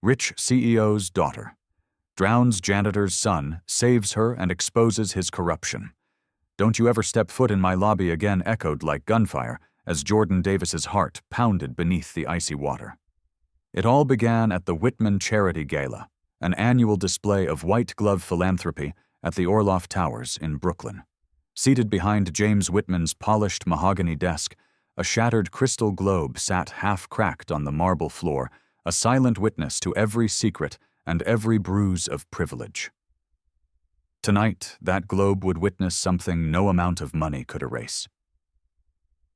Rich CEO's daughter. Drowns janitor's son, saves her and exposes his corruption. Don't you ever step foot in my lobby again echoed like gunfire as Jordan Davis's heart pounded beneath the icy water. It all began at the Whitman Charity Gala, an annual display of white-glove philanthropy at the Orloff Towers in Brooklyn. Seated behind James Whitman's polished mahogany desk, a shattered crystal globe sat half-cracked on the marble floor, a silent witness to every secret and every bruise of privilege. Tonight, that globe would witness something no amount of money could erase.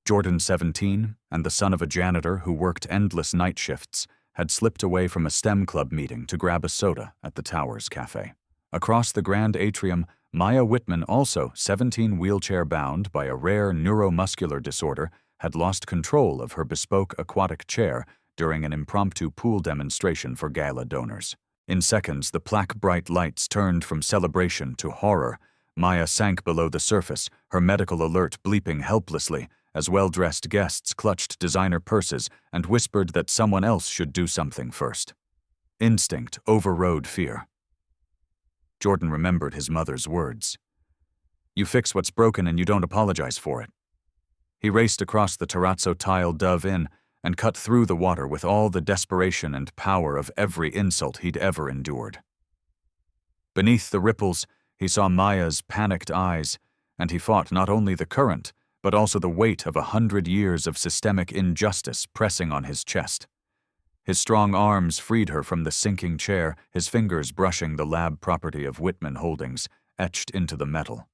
Jordan, 17, and the son of a janitor who worked endless night shifts, had slipped away from a STEM club meeting to grab a soda at the Towers Cafe. Across the grand atrium, Maya Whitman, also 17, wheelchair-bound by a rare neuromuscular disorder, had lost control of her bespoke aquatic chair during an impromptu pool demonstration for gala donors. In seconds, the plaque-bright lights turned from celebration to horror. Maya sank below the surface, her medical alert bleeping helplessly, as well-dressed guests clutched designer purses and whispered that someone else should do something first. Instinct overrode fear. Jordan remembered his mother's words. "You fix what's broken and you don't apologize for it." He raced across the terrazzo tile Dove Inn and cut through the water with all the desperation and power of every insult he'd ever endured. Beneath the ripples, he saw Maya's panicked eyes, and he fought not only the current, but also the weight of 100 years of systemic injustice pressing on his chest. His strong arms freed her from the sinking chair, his fingers brushing the lab property of Whitman Holdings, etched into the metal.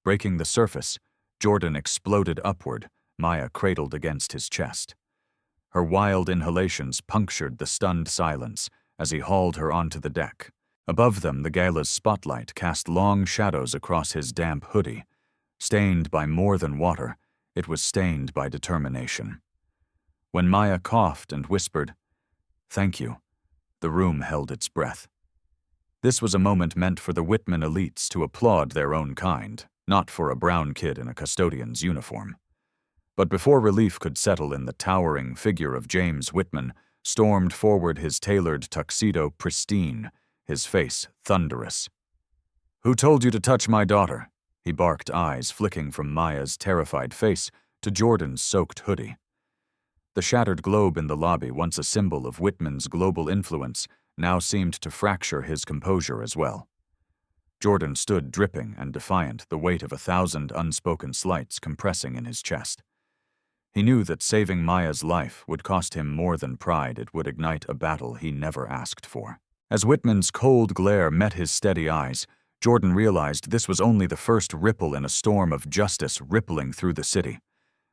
Breaking the surface, Jordan exploded upward, Maya cradled against his chest. Her wild inhalations punctured the stunned silence as he hauled her onto the deck. Above them, the gala's spotlight cast long shadows across his damp hoodie. Stained by more than water, it was stained by determination. When Maya coughed and whispered, "Thank you," the room held its breath. This was a moment meant for the Whitman elites to applaud their own kind, not for a brown kid in a custodian's uniform. But before relief could settle in, the towering figure of James Whitman stormed forward, his tailored tuxedo pristine, his face thunderous. "Who told you to touch my daughter?" he barked, eyes flicking from Maya's terrified face to Jordan's soaked hoodie. The shattered globe in the lobby, once a symbol of Whitman's global influence, now seemed to fracture his composure as well. Jordan stood dripping and defiant, the weight of 1,000 unspoken slights compressing in his chest. He knew that saving Maya's life would cost him more than pride. It would ignite a battle he never asked for. As Whitman's cold glare met his steady eyes, Jordan realized this was only the first ripple in a storm of justice rippling through the city.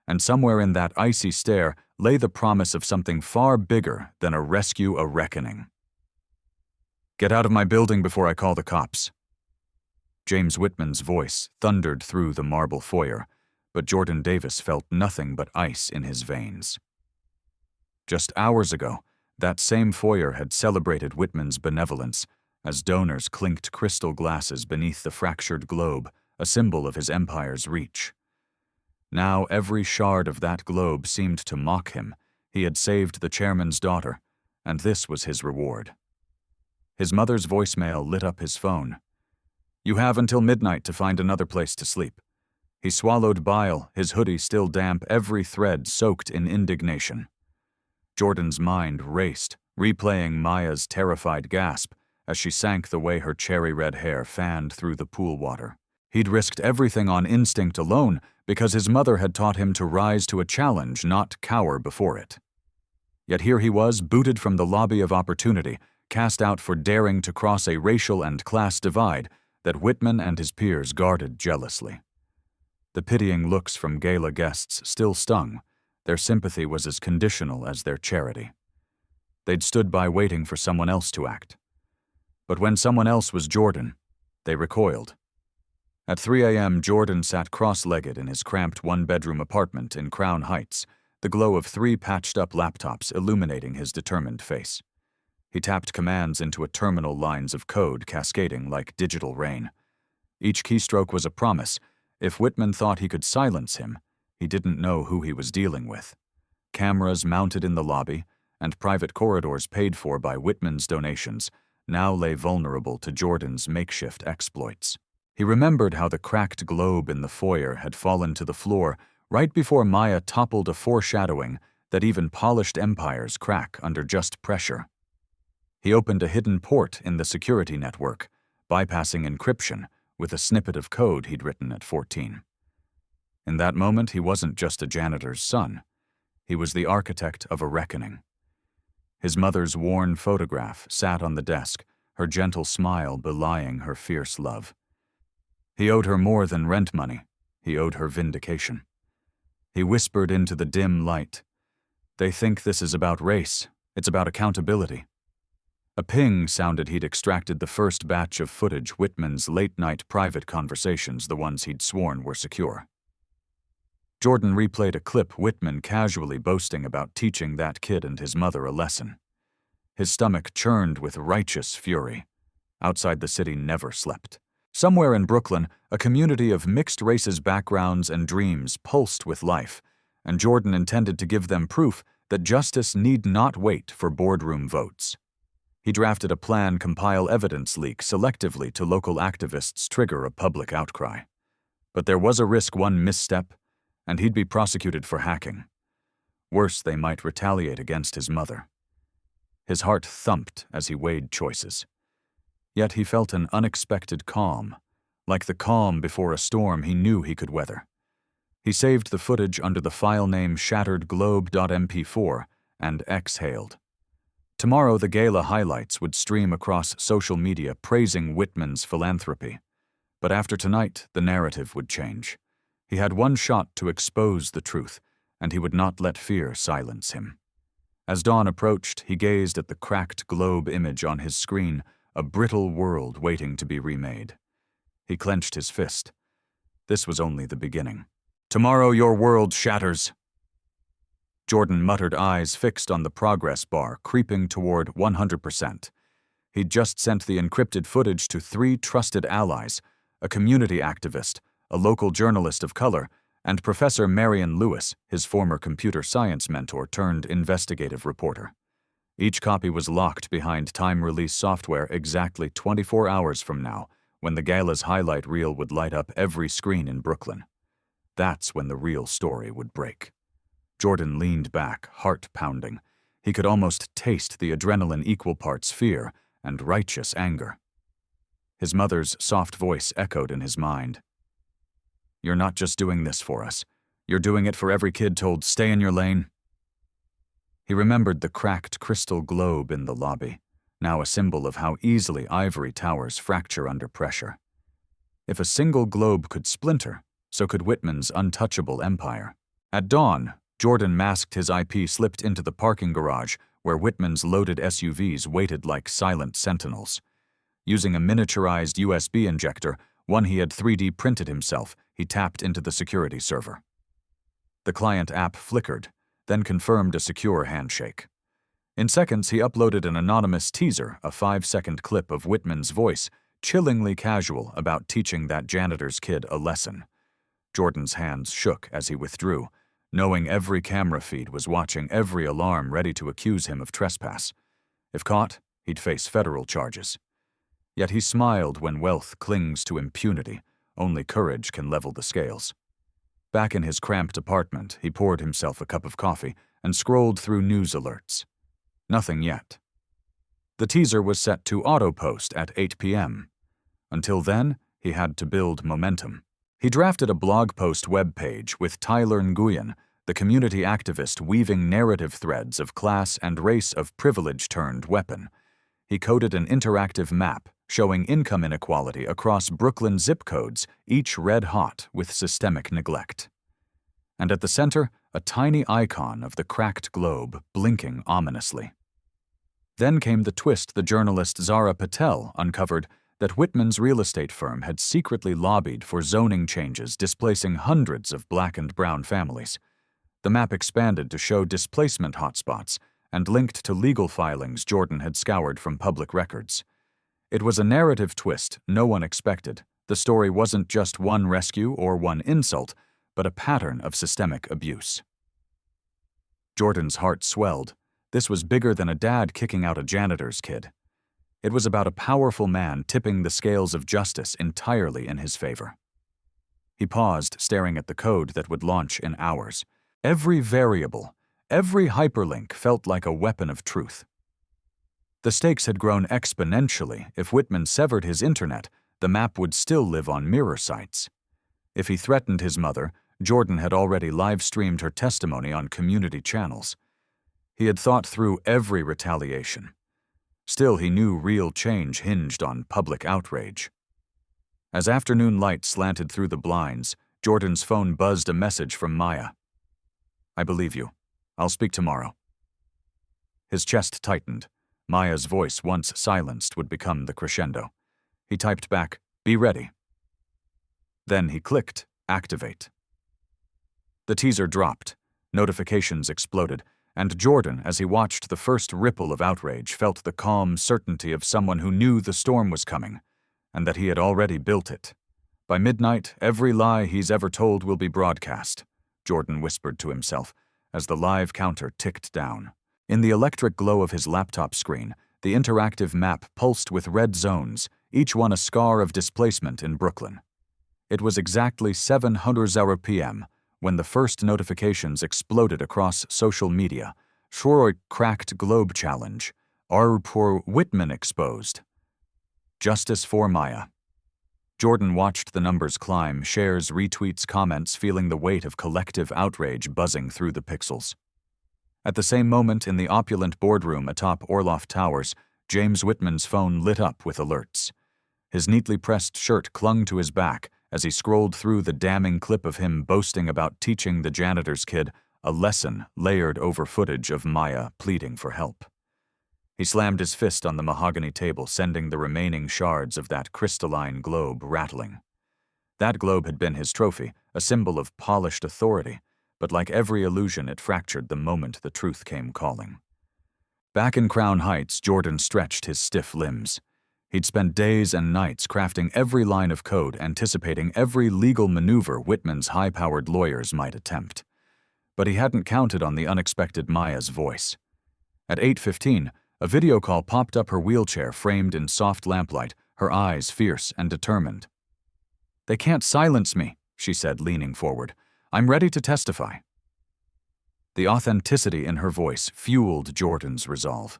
And somewhere in that icy stare lay the promise of something far bigger than a rescue, a reckoning. "Get out of my building before I call the cops." James Whitman's voice thundered through the marble foyer, but Jordan Davis felt nothing but ice in his veins. Just hours ago, that same foyer had celebrated Whitman's benevolence as donors clinked crystal glasses beneath the fractured globe, a symbol of his empire's reach. Now every shard of that globe seemed to mock him. He had saved the chairman's daughter, and this was his reward. His mother's voicemail lit up his phone. "You have until midnight to find another place to sleep." He swallowed bile, his hoodie still damp, every thread soaked in indignation. Jordan's mind raced, replaying Maya's terrified gasp as she sank the way her cherry-red hair fanned through the pool water. He'd risked everything on instinct alone because his mother had taught him to rise to a challenge, not cower before it. Yet here he was, booted from the lobby of opportunity, cast out for daring to cross a racial and class divide that Whitman and his peers guarded jealously. The pitying looks from gala guests still stung. Their sympathy was as conditional as their charity. They'd stood by waiting for someone else to act. But when someone else was Jordan, they recoiled. At 3 a.m., Jordan sat cross-legged in his cramped one-bedroom apartment in Crown Heights, the glow of 3 patched-up laptops illuminating his determined face. He tapped commands into a terminal, lines of code cascading like digital rain. Each keystroke was a promise. If Whitman thought he could silence him, he didn't know who he was dealing with. Cameras mounted in the lobby, and private corridors paid for by Whitman's donations now lay vulnerable to Jordan's makeshift exploits. He remembered how the cracked globe in the foyer had fallen to the floor right before Maya toppled, a foreshadowing that even polished empires crack under just pressure. He opened a hidden port in the security network, bypassing encryption with a snippet of code he'd written at 14. In that moment, he wasn't just a janitor's son. He was the architect of a reckoning. His mother's worn photograph sat on the desk, her gentle smile belying her fierce love. He owed her more than rent money. He owed her vindication. He whispered into the dim light, "They think this is about race. It's about accountability." A ping sounded he'd extracted the first batch of footage, Whitman's late-night private conversations, the ones he'd sworn were secure. Jordan replayed a clip, Whitman casually boasting about teaching that kid and his mother a lesson. His stomach churned with righteous fury. Outside the city never slept. Somewhere in Brooklyn, a community of mixed races, backgrounds, and dreams pulsed with life, and Jordan intended to give them proof that justice need not wait for boardroom votes. He drafted a plan, compile evidence, leak selectively to local activists, trigger a public outcry. But there was a risk, one misstep, and he'd be prosecuted for hacking. Worse, they might retaliate against his mother. His heart thumped as he weighed choices. Yet he felt an unexpected calm, like the calm before a storm he knew he could weather. He saved the footage under the file name shatteredglobe.mp4 and exhaled. Tomorrow, the gala highlights would stream across social media praising Whitman's philanthropy. But after tonight, the narrative would change. He had one shot to expose the truth, and he would not let fear silence him. As dawn approached, he gazed at the cracked globe image on his screen, a brittle world waiting to be remade. He clenched his fist. This was only the beginning. "Tomorrow your world shatters." Jordan muttered, eyes fixed on the progress bar, creeping toward 100%. He'd just sent the encrypted footage to 3 trusted allies, a community activist, a local journalist of color, and Professor Marion Lewis, his former computer science mentor turned investigative reporter. Each copy was locked behind time-release software exactly 24 hours from now, when the gala's highlight reel would light up every screen in Brooklyn. That's when the real story would break. Jordan leaned back, heart pounding. He could almost taste the adrenaline, equal parts fear and righteous anger. His mother's soft voice echoed in his mind. "You're not just doing this for us. You're doing it for every kid told, 'Stay in your lane.'" He remembered the cracked crystal globe in the lobby, now a symbol of how easily ivory towers fracture under pressure. If a single globe could splinter, so could Whitman's untouchable empire. At dawn, Jordan masked his IP, slipped into the parking garage where Whitman's loaded SUVs waited like silent sentinels. Using a miniaturized USB injector, one he had 3D printed himself, he tapped into the security server. The client app flickered, then confirmed a secure handshake. In seconds, he uploaded an anonymous teaser, a 5-second clip of Whitman's voice, chillingly casual about teaching that janitor's kid a lesson. Jordan's hands shook as he withdrew, knowing every camera feed was watching, every alarm ready to accuse him of trespass. If caught, he'd face federal charges. Yet he smiled. When wealth clings to impunity, only courage can level the scales. Back in his cramped apartment, he poured himself a cup of coffee and scrolled through news alerts. Nothing yet. The teaser was set to auto-post at 8 p.m. Until then, he had to build momentum. He drafted a blog post web page with Tyler Nguyen, the community activist, weaving narrative threads of class and race, of privilege turned weapon. He coded an interactive map showing income inequality across Brooklyn zip codes, each red-hot with systemic neglect. And at the center, a tiny icon of the cracked globe blinking ominously. Then came the twist. The journalist Zara Patel uncovered that Whitman's real estate firm had secretly lobbied for zoning changes displacing hundreds of Black and brown families. The map expanded to show displacement hotspots and linked to legal filings Jordan had scoured from public records. It was a narrative twist no one expected. The story wasn't just one rescue or one insult, but a pattern of systemic abuse. Jordan's heart swelled. This was bigger than a dad kicking out a janitor's kid. It was about a powerful man tipping the scales of justice entirely in his favor. He paused, staring at the code that would launch in hours. Every variable, every hyperlink felt like a weapon of truth. The stakes had grown exponentially. If Whitman severed his internet, the map would still live on mirror sites. If he threatened his mother, Jordan had already live-streamed her testimony on community channels. He had thought through every retaliation. Still, he knew real change hinged on public outrage. As afternoon light slanted through the blinds, Jordan's phone buzzed a message from Maya. "I believe you. I'll speak tomorrow." His chest tightened. Maya's voice, once silenced, would become the crescendo. He typed back, "Be ready." Then he clicked, "Activate." The teaser dropped. Notifications exploded, and Jordan, as he watched the first ripple of outrage, felt the calm certainty of someone who knew the storm was coming, and that he had already built it. "By midnight, every lie he's ever told will be broadcast," Jordan whispered to himself, as the live counter ticked down. In the electric glow of his laptop screen, the interactive map pulsed with red zones, each one a scar of displacement in Brooklyn. It was exactly 7:00 p.m. when the first notifications exploded across social media. Shroy cracked globe challenge. Arpur Whitman exposed. Justice for Maya. Jordan watched the numbers climb, shares, retweets, comments, feeling the weight of collective outrage buzzing through the pixels. At the same moment, in the opulent boardroom atop Orloff Towers, James Whitman's phone lit up with alerts. His neatly pressed shirt clung to his back as he scrolled through the damning clip of him boasting about teaching the janitor's kid a lesson layered over footage of Maya pleading for help. He slammed his fist on the mahogany table, sending the remaining shards of that crystalline globe rattling. That globe had been his trophy, a symbol of polished authority, but like every illusion, it fractured the moment the truth came calling. Back in Crown Heights, Jordan stretched his stiff limbs. He'd spent days and nights crafting every line of code, anticipating every legal maneuver Whitman's high-powered lawyers might attempt. But he hadn't counted on the unexpected Maya's voice. At 8:15, a video call popped up her wheelchair framed in soft lamplight, her eyes fierce and determined. "They can't silence me," she said, leaning forward. "I'm ready to testify." The authenticity in her voice fueled Jordan's resolve.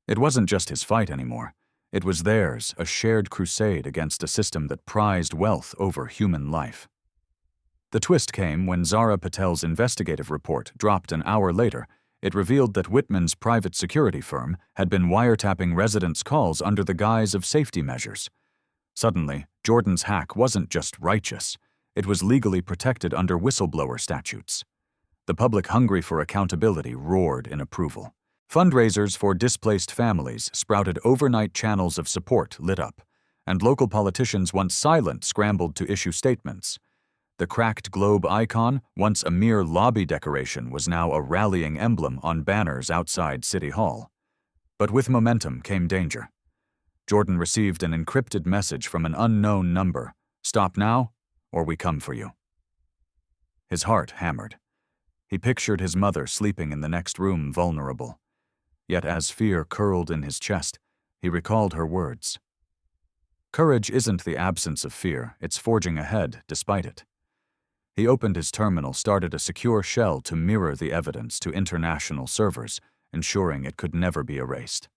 It wasn't just his fight anymore. It was theirs, a shared crusade against a system that prized wealth over human life. The twist came when Zara Patel's investigative report dropped an hour later. It revealed that Whitman's private security firm had been wiretapping residents' calls under the guise of safety measures. Suddenly, Jordan's hack wasn't just righteous. It was legally protected under whistleblower statutes. The public, hungry for accountability, roared in approval. Fundraisers for displaced families sprouted, overnight channels of support lit up, and local politicians, once silent, scrambled to issue statements. The cracked globe icon, once a mere lobby decoration, was now a rallying emblem on banners outside City Hall. But with momentum came danger. Jordan received an encrypted message from an unknown number. "Stop now, or we come for you." His heart hammered. He pictured his mother sleeping in the next room, vulnerable. Yet as fear curled in his chest, he recalled her words. Courage isn't the absence of fear, it's forging ahead despite it. He opened his terminal, started a secure shell to mirror the evidence to international servers, ensuring it could never be erased.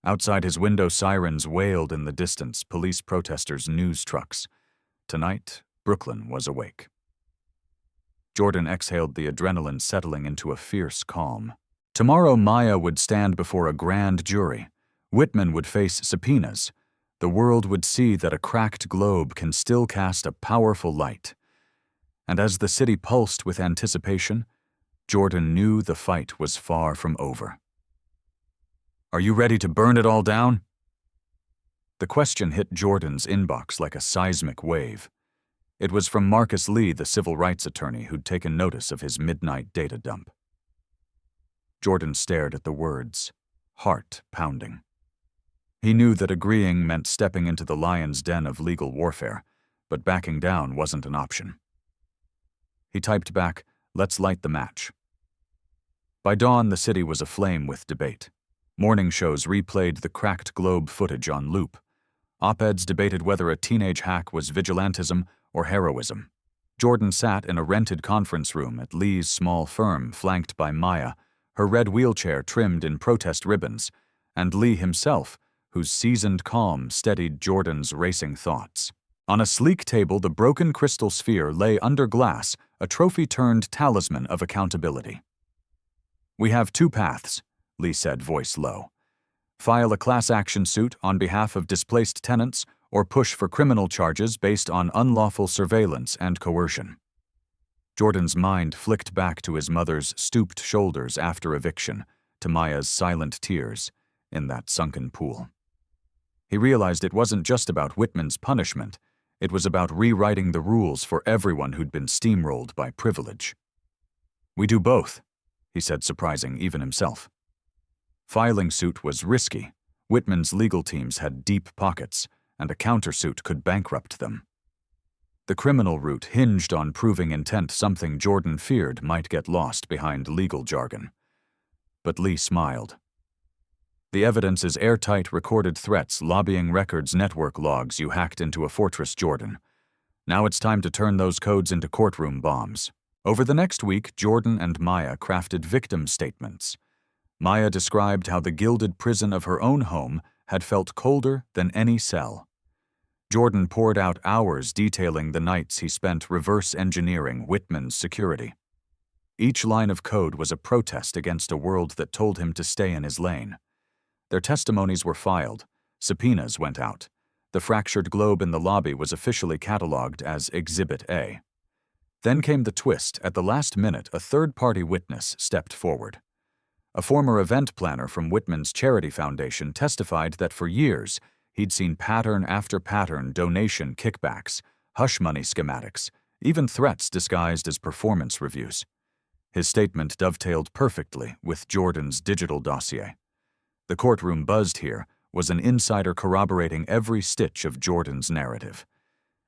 Outside his window, sirens wailed in the distance, police protesters, news trucks. Tonight, Brooklyn was awake. Jordan exhaled, the adrenaline settling into a fierce calm. Tomorrow, Maya would stand before a grand jury. Whitman would face subpoenas. The world would see that a cracked globe can still cast a powerful light. And as the city pulsed with anticipation, Jordan knew the fight was far from over. "Are you ready to burn it all down?" The question hit Jordan's inbox like a seismic wave. It was from Marcus Lee, the civil rights attorney who'd taken notice of his midnight data dump. Jordan stared at the words, heart pounding. He knew that agreeing meant stepping into the lion's den of legal warfare, but backing down wasn't an option. He typed back, "Let's light the match." By dawn, the city was aflame with debate. Morning shows replayed the cracked globe footage on loop. Op-eds debated whether a teenage hack was vigilantism or heroism. Jordan sat in a rented conference room at Lee's small firm, flanked by Maya, her red wheelchair trimmed in protest ribbons, and Lee himself, whose seasoned calm steadied Jordan's racing thoughts. On a sleek table, the broken crystal sphere lay under glass, a trophy-turned talisman of accountability. "We have two paths," Lee said, voice low. "File a class action suit on behalf of displaced tenants or push for criminal charges based on unlawful surveillance and coercion." Jordan's mind flicked back to his mother's stooped shoulders after eviction, to Maya's silent tears in that sunken pool. He realized it wasn't just about Whitman's punishment, it was about rewriting the rules for everyone who'd been steamrolled by privilege. "We do both," he said, surprising even himself. Filing suit was risky. Whitman's legal teams had deep pockets, and a countersuit could bankrupt them. The criminal route hinged on proving intent, something Jordan feared might get lost behind legal jargon. But Lee smiled. "The evidence is airtight, recorded threats, lobbying records, network logs you hacked into a fortress, Jordan. Now it's time to turn those codes into courtroom bombs." Over the next week, Jordan and Maya crafted victim statements. Maya described how the gilded prison of her own home had felt colder than any cell. Jordan poured out hours detailing the nights he spent reverse engineering Whitman's security. Each line of code was a protest against a world that told him to stay in his lane. Their testimonies were filed. Subpoenas went out. The fractured globe in the lobby was officially catalogued as Exhibit A. Then came the twist. At the last minute, a third-party witness stepped forward. A former event planner from Whitman's charity foundation testified that for years he'd seen pattern after pattern donation kickbacks, hush money schematics, even threats disguised as performance reviews. His statement dovetailed perfectly with Jordan's digital dossier. The courtroom buzzed here was an insider corroborating every stitch of Jordan's narrative.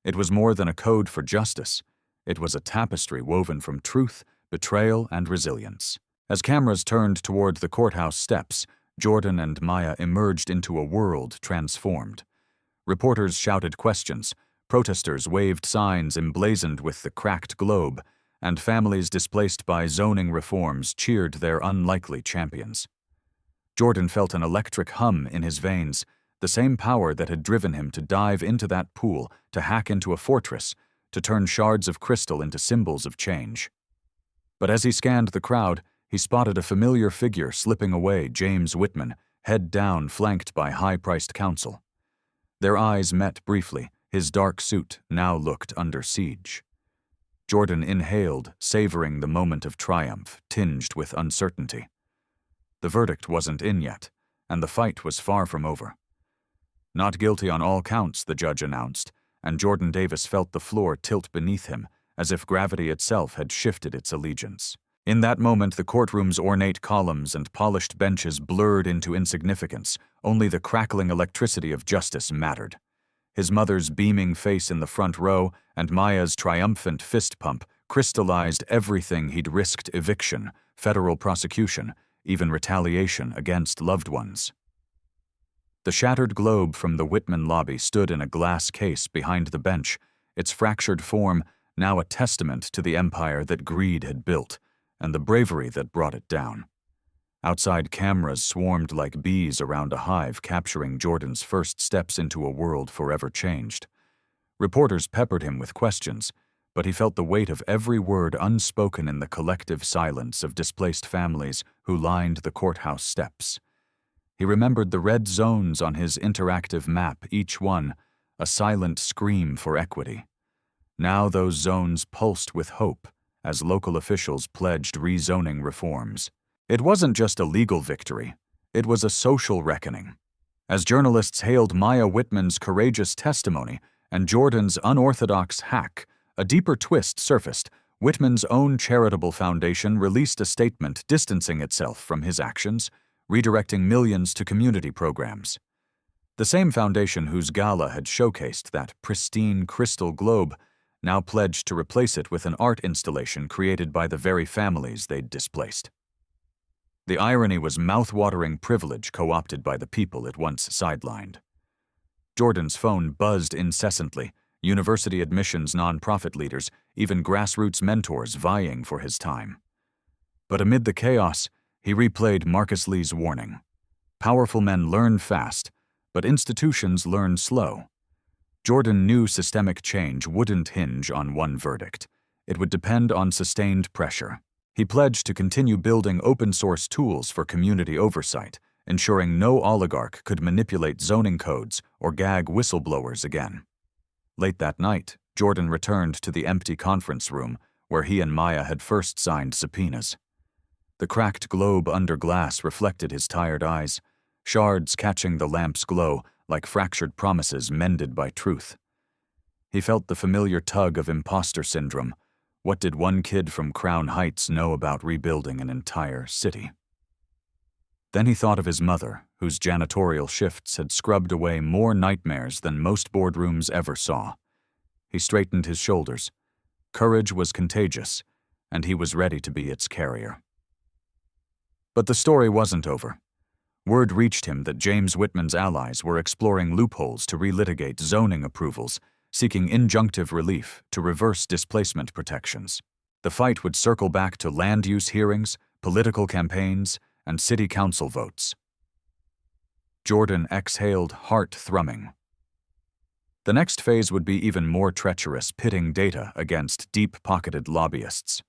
It was more than a code for justice. It was a tapestry woven from truth, betrayal, and resilience. As cameras turned toward the courthouse steps, Jordan and Maya emerged into a world transformed. Reporters shouted questions, protesters waved signs emblazoned with the cracked globe, and families displaced by zoning reforms cheered their unlikely champions. Jordan felt an electric hum in his veins, the same power that had driven him to dive into that pool, to hack into a fortress, to turn shards of crystal into symbols of change. But as he scanned the crowd, he spotted a familiar figure slipping away, James Whitman, head down, flanked by high-priced counsel. Their eyes met briefly. His dark suit now looked under siege. Jordan inhaled, savoring the moment of triumph, tinged with uncertainty. The verdict wasn't in yet, and the fight was far from over. "Not guilty on all counts," the judge announced, and Jordan Davis felt the floor tilt beneath him, as if gravity itself had shifted its allegiance. In that moment, the courtroom's ornate columns and polished benches blurred into insignificance. Only the crackling electricity of justice mattered. His mother's beaming face in the front row and Maya's triumphant fist pump crystallized everything he'd risked: eviction, federal prosecution, even retaliation against loved ones. The shattered globe from the Whitman lobby stood in a glass case behind the bench, its fractured form now a testament to the empire that greed had built, and the bravery that brought it down. Outside, cameras swarmed like bees around a hive, capturing Jordan's first steps into a world forever changed. Reporters peppered him with questions, but he felt the weight of every word unspoken in the collective silence of displaced families who lined the courthouse steps. He remembered the red zones on his interactive map, each one a silent scream for equity. Now those zones pulsed with hope as local officials pledged rezoning reforms. It wasn't just a legal victory, it was a social reckoning. As journalists hailed Maya Whitman's courageous testimony and Jordan's unorthodox hack, a deeper twist surfaced. Whitman's own charitable foundation released a statement distancing itself from his actions, redirecting millions to community programs. The same foundation whose gala had showcased that pristine crystal globe now pledged to replace it with an art installation created by the very families they'd displaced. The irony was mouth-watering privilege co-opted by the people it once sidelined. Jordan's phone buzzed incessantly, university admissions nonprofit leaders, even grassroots mentors vying for his time. But amid the chaos, he replayed Marcus Lee's warning. Powerful men learn fast, but institutions learn slow. Jordan knew systemic change wouldn't hinge on one verdict. It would depend on sustained pressure. He pledged to continue building open-source tools for community oversight, ensuring no oligarch could manipulate zoning codes or gag whistleblowers again. Late that night, Jordan returned to the empty conference room where he and Maya had first signed subpoenas. The cracked globe under glass reflected his tired eyes, shards catching the lamp's glow like fractured promises mended by truth. He felt the familiar tug of imposter syndrome. What did one kid from Crown Heights know about rebuilding an entire city? Then he thought of his mother, whose janitorial shifts had scrubbed away more nightmares than most boardrooms ever saw. He straightened his shoulders. Courage was contagious, and he was ready to be its carrier. But the story wasn't over. Word reached him that James Whitman's allies were exploring loopholes to relitigate zoning approvals, seeking injunctive relief to reverse displacement protections. The fight would circle back to land use hearings, political campaigns, and city council votes. Jordan exhaled, heart thrumming. The next phase would be even more treacherous, pitting data against deep-pocketed lobbyists.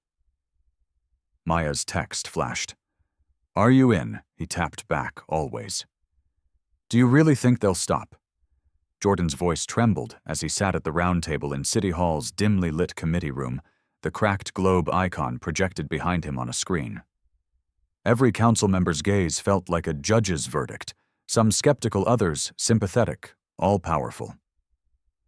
Maya's text flashed. "Are you in?" He tapped back, always. "Do you really think they'll stop?" Jordan's voice trembled as he sat at the round table in City Hall's dimly lit committee room, the cracked globe icon projected behind him on a screen. Every council member's gaze felt like a judge's verdict, some skeptical, others sympathetic, all powerful.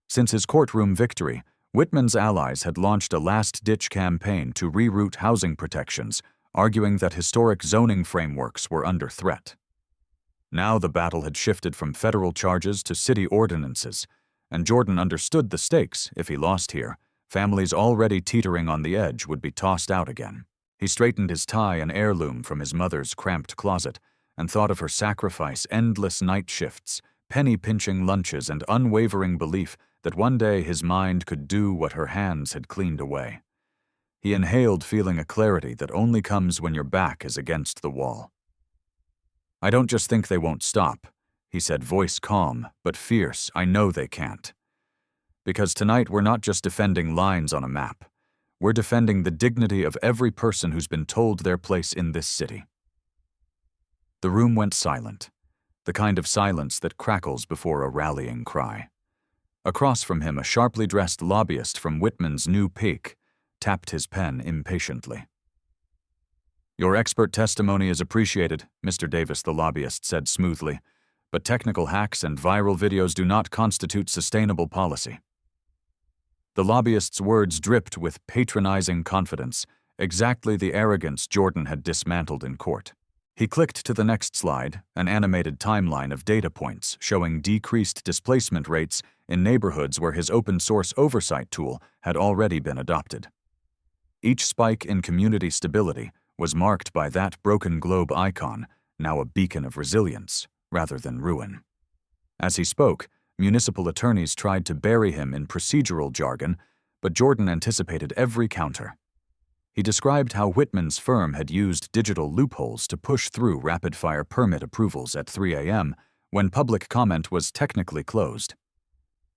Since his courtroom victory, Whitman's allies had launched a last-ditch campaign to reroute housing protections, arguing that historic zoning frameworks were under threat. Now the battle had shifted from federal charges to city ordinances, and Jordan understood the stakes. If he lost here, families already teetering on the edge would be tossed out again. He straightened his tie, an heirloom from his mother's cramped closet, and thought of her sacrifice, endless night shifts, penny-pinching lunches, and unwavering belief that one day his mind could do what her hands had cleaned away. He inhaled, feeling a clarity that only comes when your back is against the wall. "I don't just think they won't stop," he said, voice calm but fierce. "I know they can't. Because tonight we're not just defending lines on a map. We're defending the dignity of every person who's been told their place in this city." The room went silent, the kind of silence that crackles before a rallying cry. Across from him, a sharply dressed lobbyist from Whitman's new peak tapped his pen impatiently. "Your expert testimony is appreciated," Mr. Davis, the lobbyist, said smoothly, "but technical hacks and viral videos do not constitute sustainable policy." The lobbyist's words dripped with patronizing confidence, exactly the arrogance Jordan had dismantled in court. He clicked to the next slide, an animated timeline of data points showing decreased displacement rates in neighborhoods where his open-source oversight tool had already been adopted. Each spike in community stability was marked by that broken globe icon, now a beacon of resilience rather than ruin. As he spoke, municipal attorneys tried to bury him in procedural jargon, but Jordan anticipated every counter. He described how Whitman's firm had used digital loopholes to push through rapid-fire permit approvals at 3 a.m. when public comment was technically closed.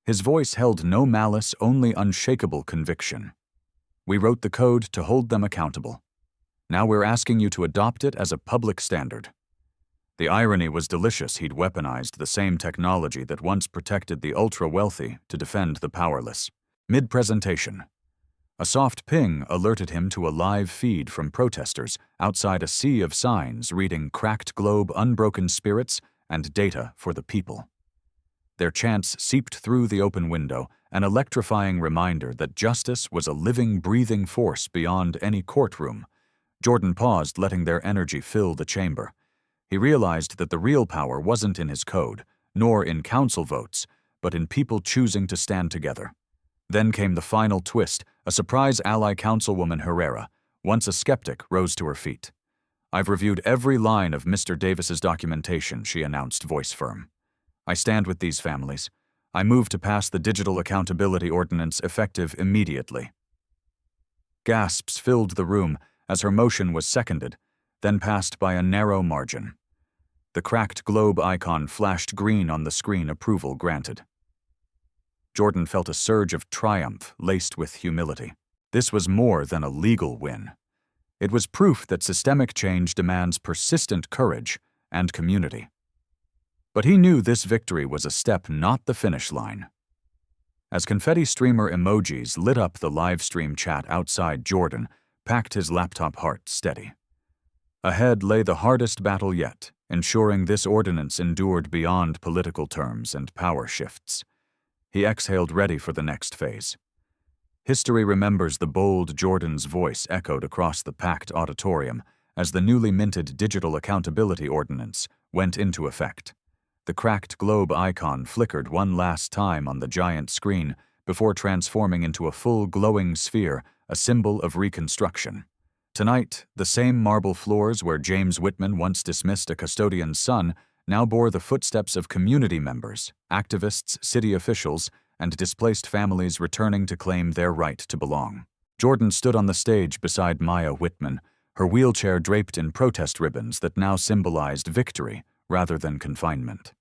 His voice held no malice, only unshakable conviction. "We wrote the code to hold them accountable. Now we're asking you to adopt it as a public standard." The irony was delicious. He'd weaponized the same technology that once protected the ultra-wealthy to defend the powerless. Mid-presentation, a soft ping alerted him to a live feed from protesters outside a sea of signs reading "Cracked Globe, Unbroken Spirits," and "Data for the People." Their chants seeped through the open window, an electrifying reminder that justice was a living, breathing force beyond any courtroom. Jordan paused, letting their energy fill the chamber. He realized that the real power wasn't in his code, nor in council votes, but in people choosing to stand together. Then came the final twist. A surprise ally councilwoman Herrera, once a skeptic, rose to her feet. "I've reviewed every line of Mr. Davis's documentation," she announced, voice firm. "I stand with these families. I move to pass the Digital Accountability Ordinance effective immediately." Gasps filled the room as her motion was seconded, then passed by a narrow margin. The cracked globe icon flashed green on the screen, approval granted. Jordan felt a surge of triumph laced with humility. This was more than a legal win. It was proof that systemic change demands persistent courage and community. But he knew this victory was a step, not the finish line. As confetti streamer emojis lit up the live stream chat outside, Jordan packed his laptop heart steady. Ahead lay the hardest battle yet, ensuring this ordinance endured beyond political terms and power shifts. He exhaled, ready for the next phase. History remembers the bold Jordan's voice echoed across the packed auditorium as the newly minted Digital Accountability Ordinance went into effect. The cracked globe icon flickered one last time on the giant screen before transforming into a full glowing sphere, a symbol of reconstruction. Tonight, the same marble floors where James Whitman once dismissed a custodian's son now bore the footsteps of community members, activists, city officials, and displaced families returning to claim their right to belong. Jordan stood on the stage beside Maya Whitman, her wheelchair draped in protest ribbons that now symbolized victory rather than confinement.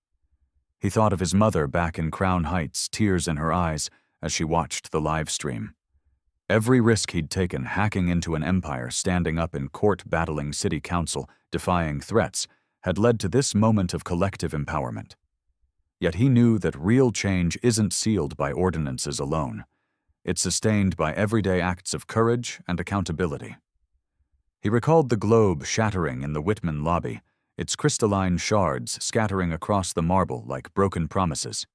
He thought of his mother back in Crown Heights, tears in her eyes as she watched the live stream. Every risk he'd taken, hacking into an empire, standing up in court, battling city council, defying threats, had led to this moment of collective empowerment. Yet he knew that real change isn't sealed by ordinances alone. It's sustained by everyday acts of courage and accountability. He recalled the globe shattering in the Whitman lobby, its crystalline shards scattering across the marble like broken promises.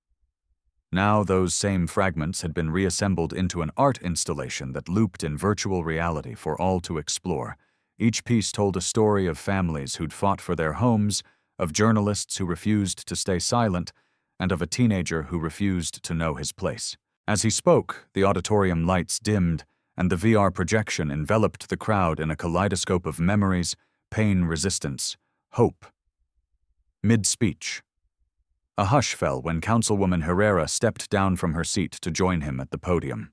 Now those same fragments had been reassembled into an art installation that looped in virtual reality for all to explore. Each piece told a story of families who'd fought for their homes, of journalists who refused to stay silent, and of a teenager who refused to know his place. As he spoke, the auditorium lights dimmed, and the VR projection enveloped the crowd in a kaleidoscope of memories, pain, resistance, hope. Mid-speech, a hush fell when Councilwoman Herrera stepped down from her seat to join him at the podium.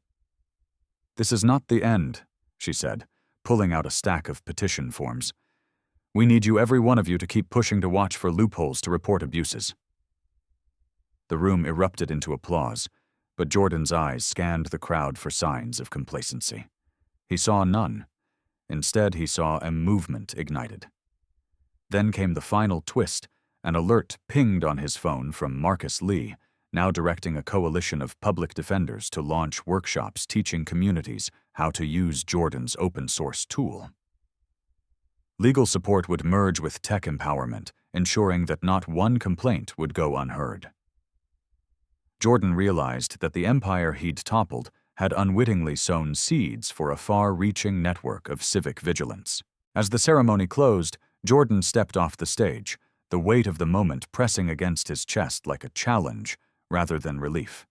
"This is not the end," she said, pulling out a stack of petition forms. "We need you, every one of you, to keep pushing to watch for loopholes to report abuses." The room erupted into applause, but Jordan's eyes scanned the crowd for signs of complacency. He saw none. Instead, he saw a movement ignited. Then came the final twist. An alert pinged on his phone from Marcus Lee, now directing a coalition of public defenders to launch workshops teaching communities how to use Jordan's open-source tool. Legal support would merge with tech empowerment, ensuring that not one complaint would go unheard. Jordan realized that the empire he'd toppled had unwittingly sown seeds for a far-reaching network of civic vigilance. As the ceremony closed, Jordan stepped off the stage, the weight of the moment pressing against his chest like a challenge rather than relief.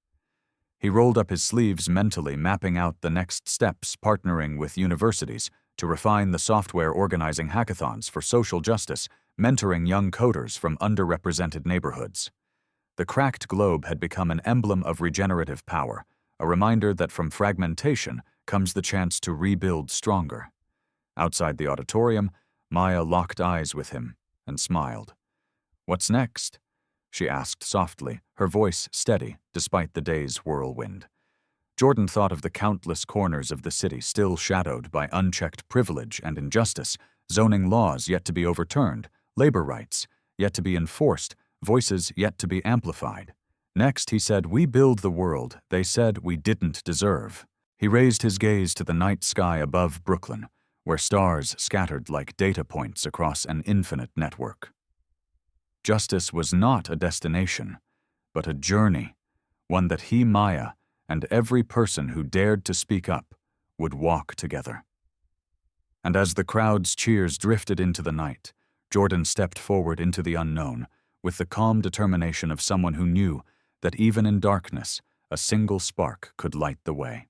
He rolled up his sleeves mentally, mapping out the next steps, partnering with universities to refine the software, organizing hackathons for social justice, mentoring young coders from underrepresented neighborhoods. The cracked globe had become an emblem of regenerative power, a reminder that from fragmentation comes the chance to rebuild stronger. Outside the auditorium, Maya locked eyes with him and smiled. "What's next?" she asked softly, her voice steady despite the day's whirlwind. Jordan thought of the countless corners of the city still shadowed by unchecked privilege and injustice, zoning laws yet to be overturned, labor rights yet to be enforced, voices yet to be amplified. Next, he said, "We build the world they said we didn't deserve." He raised his gaze to the night sky above Brooklyn, where stars scattered like data points across an infinite network. Justice was not a destination, but a journey, one that he, Maya, and every person who dared to speak up would walk together. And as the crowd's cheers drifted into the night, Jordan stepped forward into the unknown with the calm determination of someone who knew that even in darkness, a single spark could light the way.